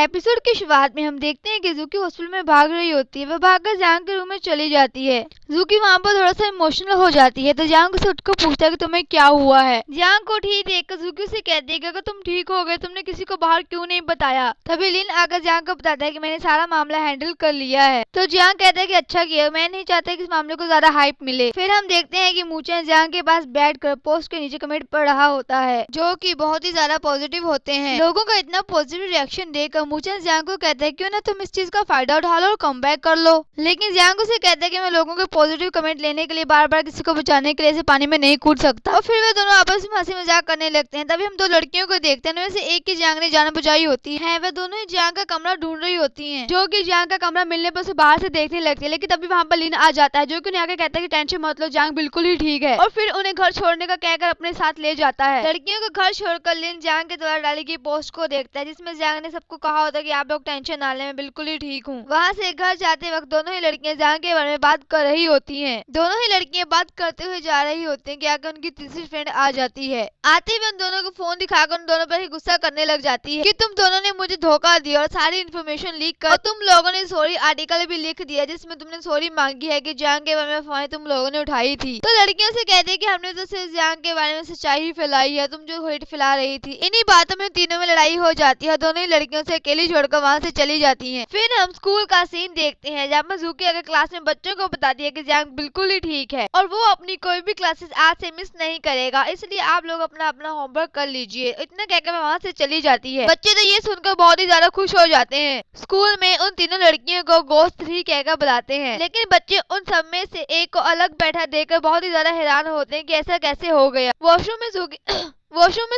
Episode की शुरुआत में हम देखते हैं कि जूकी हॉस्पिटल में भाग रही होती है। वह भागकर जांग के रूम में चली जाती है। जूकी वहाँ पर थोड़ा सा इमोशनल हो जाती है तो जांग उसे उठकर पूछता है कि तुम्हें क्या हुआ है। जांग को ठीक देखकर जूकी उसे कहती है कि अगर तुम ठीक हो गए तुमने किसी को बाहर क्यों नहीं बताया। तभी लिन आकर जांग को बताता है कि मैंने सारा मामला हैंडल कर लिया है। तो जांग कहता है कि अच्छा किया, मैं नहीं चाहता कि इस मामले को ज्यादा हाइप मिले। फिर हम देखते हैं कि मूचन जांग के पास बैठकर पोस्ट के नीचे कमेंट पढ़ रहा होता है जो कि बहुत ही ज्यादा पॉजिटिव होते हैं। लोगों का इतना पॉजिटिव रिएक्शन देखकर मूचन जांग को कहता है क्यों ना तुम इस चीज का फायदा उठा लो और कम बैक कर लो। लेकिन जांग उसे कहता है कि मैं लोगों के पॉजिटिव कमेंट लेने के लिए बार बार किसी को बचाने के लिए ऐसे पानी में नहीं कूद सकता। और फिर वे दोनों आपस में हंसी मजाक करने लगते हैं। तभी हम दो लड़कियों को देखते हैं, वैसे एक की जांग ने जान बचाई होती है। वे दोनों ही जांग का कमरा ढूंढ रही होती हैं, जो कि जांग का कमरा मिलने पर उसे बाहर से देखने लगती है। लेकिन तभी वहाँ पर लिन आ जाता है जो कि उन्हें आके कहता है कि टेंशन मत लो, जांग बिल्कुल ही ठीक है। और फिर उन्हें घर छोड़ने का कहकर अपने साथ ले जाता है। लड़कियों को घर छोड़कर लिन जांग के द्वारा डाली गई पोस्ट को देखता है जिसमें जांग ने सबको कहा होता है कि आप लोग टेंशन ना लें, मैं बिल्कुल ही ठीक हूँ। वहाँ से घर जाते वक्त दोनों ही लड़कियां जांग के बारे में बात कर रही होती हैं। दोनों ही लड़कियां बात करते हुए जा रही होती हैं कि आगे उनकी तीसरी फ्रेंड आ जाती है। आते हुए उन दोनों को फोन दिखाकर उन दोनों पर ही गुस्सा करने लग जाती है कि तुम दोनों ने मुझे धोखा दिया और सारी इन्फॉर्मेशन लीक कर, और तुम लोगों ने सॉरी आर्टिकल भी लिख दिया जिसमें तुमने सॉरी मांगी है कि जांग के बारे में अफवाहें तुम लोगों ने उठाई थी। तो लड़कियों से कहते हैं कि हमने तो सिर्फ जांग के बारे में सच्चाई ही फैलाई है, तुम जो हेट फैला रही थी। इन्हीं बातों में तीनों में लड़ाई हो जाती है। दोनों ही लड़कियों से अकेली छोड़कर वहाँ से चली जाती हैं। फिर हम स्कूल का सीन देखते हैं जहाँ पर जूकी अगर क्लास में बच्चों को बताती है कि जांग बिल्कुल ही ठीक है और वो अपनी कोई भी क्लासेस आज से मिस नहीं करेगा, इसलिए आप लोग अपना अपना होमवर्क कर लीजिए। इतना कहकर वहाँ से चली जाती है। बच्चे तो ये सुनकर बहुत ही ज्यादा खुश हो जाते हैं। स्कूल में उन तीनों लड़कियों को गोस्ट 3 कहकर बुलाते हैं, लेकिन बच्चे उन सब में से एक को अलग बैठा देखकर बहुत ही ज्यादा हैरान होते हैं कि ऐसा कैसे हो गया। वॉशरूम में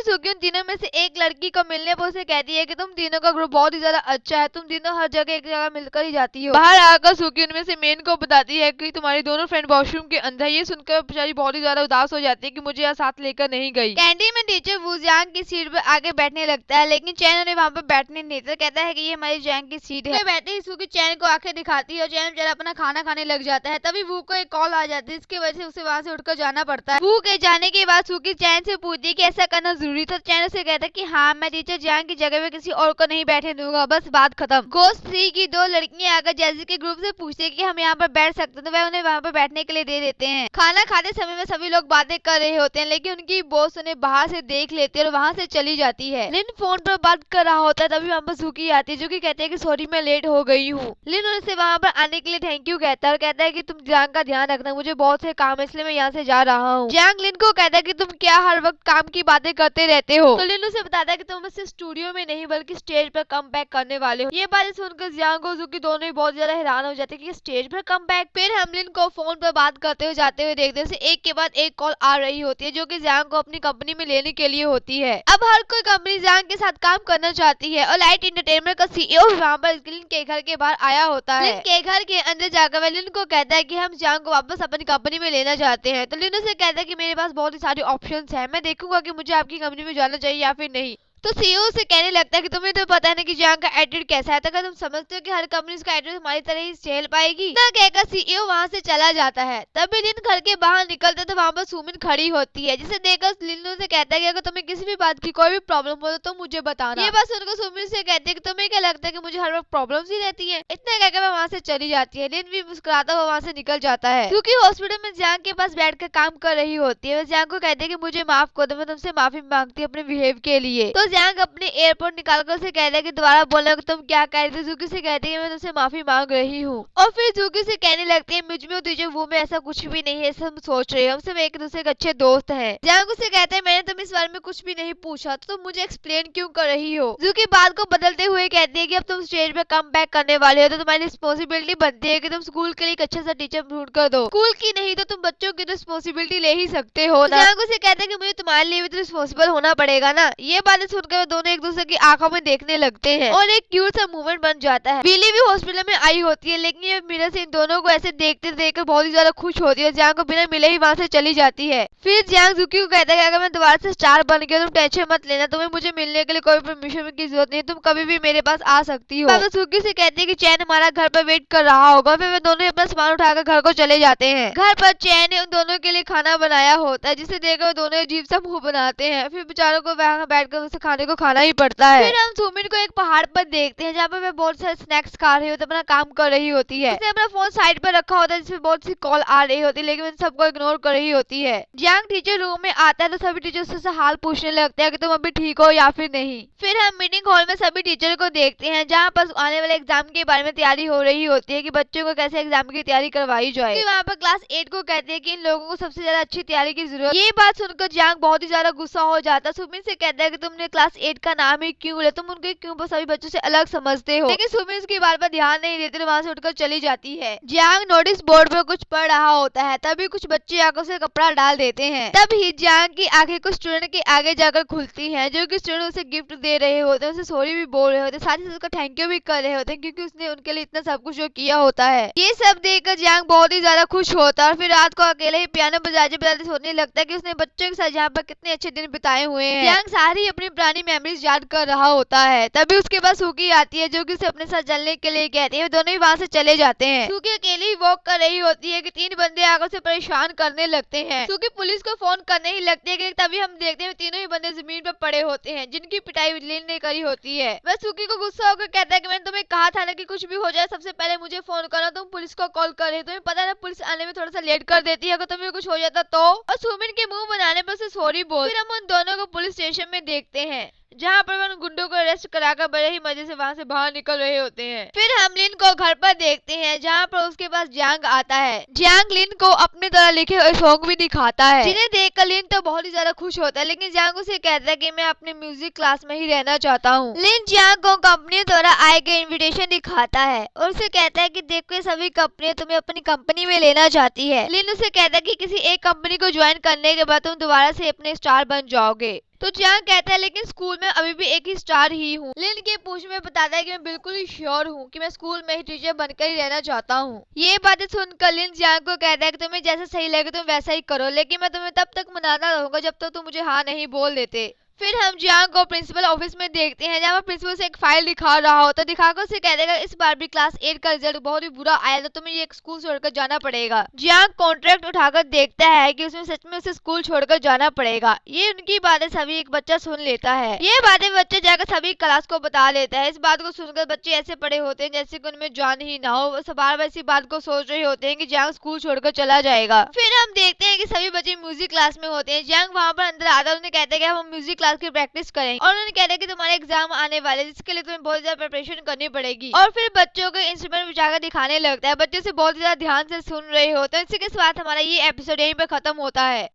जूकी उन तीनों में से एक लड़की को मिलने पर उसे कहती है कि तुम तीनों का ग्रुप बहुत ही ज्यादा अच्छा है, तुम तीनों हर जगह एक जगह मिलकर ही जाती हो। बाहर आकर जूकी उनमें से मेन को बताती है कि तुम्हारी दोनों फ्रेंड वॉशरूम के अंदर। ये सुनकर बेचारी बहुत ही ज्यादा उदास हो जाती है कि मुझे यहाँ साथ लेकर नहीं गई। कैंडी में टीचर वू जांग की सीट पर आगे बैठने लगता है, लेकिन चैन उन्हें वहाँ पर बैठने नहीं देता। कहता है कि ये हमारी जांग की सीट है। बैठे ही जूकी चैन को आंखें दिखाती है और चैन बेचारा अपना खाना खाने लग जाता है। तभी वू को एक कॉल आ जाती है, इसकी वजह से उसे वहाँ से उठकर जाना पड़ता है। वू के जाने के बाद जूकी चैन से पूछती है कि ऐसा करना जरूरी था। चैन से कहता है कि हाँ, मैं टीचर जांग की जगह पे किसी और को नहीं बैठने दूंगा, बस बात खत्म। गोस्ट 3 की दो लड़कियां आकर जैसी के ग्रुप से पूछती है कि हम यहाँ पर बैठ सकते हैं, तो वह उन्हें वहाँ पर बैठने के लिए दे देते हैं। खाना खाते समय में सभी लोग बातें कर रहे होते हैं, लेकिन उनकी बॉस उन्हें बाहर से देख लेती है और वहाँ से चली जाती है। लिन फोन पर बात कर रहा होता है, तभी वहाँ पर जूकी आती है जो कि कहते हैं कि सॉरी मैं लेट हो गई हूँ। लिन उनसे वहाँ पर आने के लिए थैंक यू कहता है और कहता है कि तुम जांग का ध्यान रखना, मुझे बहुत से काम है इसलिए मैं यहाँ से जा रहा हूँ। जांग लिन को कहता है कि तुम क्या हर वक्त काम की बातें करते रहते हो। तो लिन उसे बताता है कि तुम सिर्फ स्टूडियो में नहीं बल्कि स्टेज पर कम बैक करने वाले हो। ये बातें सुनकर जांग और जूकी दोनों ही बहुत ज्यादा हैरान हो जाते हैं कि स्टेज पर कम बैक। फिर हम लिन को फोन पर बात करते हुए जाते हुए देखते हैं एक के बाद एक कॉल आ रही होती है जो कि जांग को अपनी कंपनी में लेने के लिए होती है। अब हर कोई कंपनी जांग के साथ काम करना चाहती है और लाइट एंटरटेनमेंट का सीईओ वहाँ पर लिन के घर के बाहर आया होता है। लिन के घर के अंदर जाकर वह लिन को कहता है कि हम जांग को वापस अपनी कंपनी में लेना चाहते हैं। तो लिन उसे कहता है कि मेरे पास बहुत ही सारे ऑप्शंस हैं, मैं देखूंगा कि मुझे आपकी कंपनी में जाना चाहिए या फिर नहीं। तो सीईओ से कहने लगता है कि तुम्हें तो पता है ना कि जांग का एटीट्यूड कैसा है, तो अगर तुम समझते हो कि हर कंपनी उसका एटीट्यूड हमारी तरह ही झेल पाएगी, ना कहकर सीईओ वहाँ से चला जाता है। तभी लिन घर के बाहर निकलता है तो वहाँ पर सुमिन खड़ी होती है, जिसे देखकर लिन से कहता है कि अगर तुम्हें किसी भी बात की कोई भी प्रॉब्लम हो तो मुझे बताना। ये बात सुनकर सुमिन से कहती है कि तुम्हें क्या लगता है कि मुझे हर वक्त प्रॉब्लम्स ही रहती है। इतना कहकर वह वहाँ से चली जाती है। लिन भी मुस्कुराता हुआ वहाँ से निकल जाता है क्योंकि हॉस्पिटल में जांग के पास बैठकर काम कर रही होती है। वह जांग को कहती है कि मुझे माफ कर दो, मैं तुमसे माफी मांगती हूँ अपने बिहेव के लिए। तो जांग अपने एयरपोर्ट निकालकर उसे कहता है कि दोबारा बोलना कि तुम क्या कह रही थी। जूकी से कहती है मैं तुमसे माफी मांग रही हूँ। और फिर जूकी से कहने लगती है मुझ में और तुझे वो में ऐसा कुछ भी नहीं है, ऐसा हम सोच रहे हो, हम सब एक दूसरे के अच्छे दोस्त हैं। जांग उसे कहता है मैंने तुम इस बारे में कुछ भी नहीं पूछा तो तुम मुझे एक्सप्लेन क्यों कर रही हो। जूकी बात को बदलते हुए कहती है कि अब तुम स्टेज पे कम बैक करने वाले हो तो तुम्हारी रिस्पॉन्सिबिलिटी बनती है कि तुम स्कूल के लिए एक अच्छा सा टीचर ढूंढ कर दो। स्कूल की नहीं तो तुम बच्चों की रिस्पॉन्सिबिलिटी ले ही सकते हो ना। जांग उसे कहता है कि मुझे तुम्हारे लिए भी तो रिस्पॉन्सिबल होना पड़ेगा ना। ये बातें सुनकर दोनों एक दूसरे की आंखों में देखने लगते हैं और एक क्यूट सा मूवमेंट बन जाता है। बिली भी हॉस्पिटल में आई होती है, लेकिन ये मिरर से इन दोनों को ऐसे देखते देखकर बहुत ही ज्यादा खुश होती है। जांग को बिना मिले ही वहाँ से चली जाती है। फिर जांग जूकी को कहता है कि अगर मैं दोबारा से स्टार बन गया तुम टेंशन मत लेना, तुम्हें मुझे मिलने के लिए कोई परमिशन की जरूरत नहीं, तुम कभी भी मेरे पास आ सकती हो। तो जूकी से कहती है कि चैन हमारा घर पर वेट कर रहा होगा। फिर वे दोनों अपना सामान उठाकर घर को चले जाते हैं। घर पर चैन ने उन दोनों के लिए खाना बनाया होता है, जिसे देखकर दोनों अजीब सा मुंह बनाते हैं। फिर बेचारों को वहाँ बैठकर उसे खाने को खाना ही पड़ता है। फिर हम सुमिन को एक पहाड़ पर देखते हैं जहाँ पर वह बहुत सारे स्नैक्स खा रही होती है, अपना काम कर रही होती है। उसने अपना फोन साइड पर रखा होता है जिसमें बहुत सी कॉल आ रही होती है, लेकिन उन सबको इग्नोर कर रही होती है। जियांग टीचर रूम में आता है तो सभी टीचर उससे हाल पूछने लगते हैं कि तुम अभी ठीक हो या फिर नहीं। फिर हम मीटिंग हॉल में सभी टीचर को देखते हैं जहाँ पर आने वाले एग्जाम के बारे में तैयारी हो रही होती है कि बच्चों को कैसे एग्जाम की तैयारी करवाई जाए। वहाँ पर क्लास 8 को कहते हैं कि इन लोगों को सबसे ज्यादा अच्छी तैयारी की जरूरत। ये बात सुनकर जियांग बहुत ही ज्यादा गुस्सा हो जाता है। सुमिन से कहता है कि तुमने क्लास 8 का नाम ही क्यों लिया, तुम उनके क्यों सभी बच्चों से अलग समझते हो। लेकिन सुमिन उसकी बात पर ध्यान नहीं देती तो वहाँ से उठकर चली जाती है। जियांग नोटिस बोर्ड पर कुछ पढ़ रहा होता है, तभी कुछ बच्चे आकर उसे कपड़ा डाल देते हैं। तभी जियांग की आंखें कुछ स्टूडेंट के आगे जाकर खुलती हैं, जो कि स्टूडेंट उसे गिफ्ट दे रहे होते हैं, उसे सॉरी भी बोल रहे होते हैं, साथ ही साथ उसको थैंक यू भी कर रहे होते हैं क्योंकि उसने उनके लिए इतना सब कुछ जो किया होता है। ये सब देखकर जियांग बहुत ही ज्यादा खुश होता है और फिर रात को अकेले ही पियानो बजाते बजाते सोचने लगता है कि उसने बच्चों के साथ यहाँ पर कितने अच्छे दिन बिताए हुए हैं। जियांग सारी अपनी पुरानी मेमोरीज याद कर रहा होता है। तभी उसके पास सूकी आती है जो कि उसे अपने साथ चलने के लिए कहती है। दोनों ही वहाँ से चले जाते हैं। सूकी अकेले ही वॉक कर रही होती है कि 3 बंदे आकर उसे परेशान करने लगते हैं। सूकी पुलिस को फोन करने ही लगती है कि तभी हम देखते हैं तीनों ही बंदे जमीन पर पड़े होते हैं जिनकी पिटाई लिन ने करी होती है। वह सूकी को गुस्सा होकर कहता है कि मैंने तुम्हें कहा था ना कि कुछ भी हो जाए सबसे पहले मुझे फोन करना, तुम पुलिस को कॉल कर रहे हो, तुम्हें पता है ना पुलिस आने में थोड़ा सा लेट कर देती है, अगर तुम्हें कुछ हो जाता तो। और सुमिन के मुंह बनाने पर उसे सॉरी बोल। फिर हम उन दोनों को पुलिस स्टेशन में देखते हैं जहाँ पर उन गुंडों को अरेस्ट कराकर बड़े ही मजे से वहाँ से बाहर निकल रहे होते हैं। फिर हम लिन को घर पर देखते हैं जहाँ पर उसके पास जियांग आता है। जियांग लिन को अपने द्वारा लिखे हुए सॉन्ग भी दिखाता है, जिन्हें देखकर लिन तो बहुत ही ज्यादा खुश होता है, लेकिन जियांग उसे कहता है कि मैं अपने म्यूजिक क्लास में ही रहना चाहता हूँ। लिन जियांग को कंपनी द्वारा आए गए इन्विटेशन दिखाता है और उसे कहता है कि देखो ये सभी कंपनियां तुम्हें अपनी कंपनी में लेना चाहती है। लिन उसे कहता है कि किसी एक कंपनी को ज्वाइन करने के बाद तुम दोबारा से अपने स्टार बन जाओगे। तो जियांग कहता है लेकिन स्कूल में अभी भी एक ही स्टार ही हूँ। लिन के पूछ में बताता है कि मैं बिल्कुल ही श्योर हूँ कि मैं स्कूल में ही टीचर बनकर ही रहना चाहता हूँ। ये बातें सुनकर लिन जियांग को कहता है कि तुम्हें जैसा सही लगे तुम वैसा ही करो, लेकिन मैं तुम्हें तब तक मनाता रहूंगा जब तक तुम मुझे हाँ नहीं बोल देते। फिर हम जियांग को प्रिंसिपल ऑफिस में देखते हैं जहाँ पर प्रिंसिपल से एक फाइल दिखा रहा होता है। दिखाकर उसे कह देगा इस बार भी क्लास 8 का रिजल्ट बहुत ही बुरा आया तो तुम्हें ये स्कूल छोड़कर जाना पड़ेगा। जियांग कॉन्ट्रैक्ट उठाकर देखता है कि उसमें सच में उसे स्कूल छोड़कर जाना पड़ेगा। ये उनकी बातें सभी एक बच्चा सुन लेता है। ये बातें बच्चा जाकर सभी क्लास को बता देता है। इस बात को सुनकर बच्चे ऐसे पड़े होते हैं जैसे कि उनमें जान ही ना हो, वो बार बार इसी बात को सोच रहे होते हैं कि जियांग स्कूल छोड़कर चला जाएगा। फिर हम देखते हैं कि सभी बच्चे म्यूजिक क्लास में होते हैं। जियांग वहाँ पर अंदर आता है, उन्हें कहते हैं कि हम म्यूजिक क्लास की प्रैक्टिस करें और उन्होंने कह दिया कि तुम्हारे एग्जाम आने वाले जिसके लिए तुम्हें बहुत ज्यादा प्रिपरेशन करनी पड़ेगी। और फिर बच्चों को इंस्ट्रूमेंट बजाकर दिखाने लगता है। बच्चे से बहुत ज्यादा ध्यान से सुन रहे होते हैं। इसी के साथ हमारा ये एपिसोड यहीं पे खत्म होता है।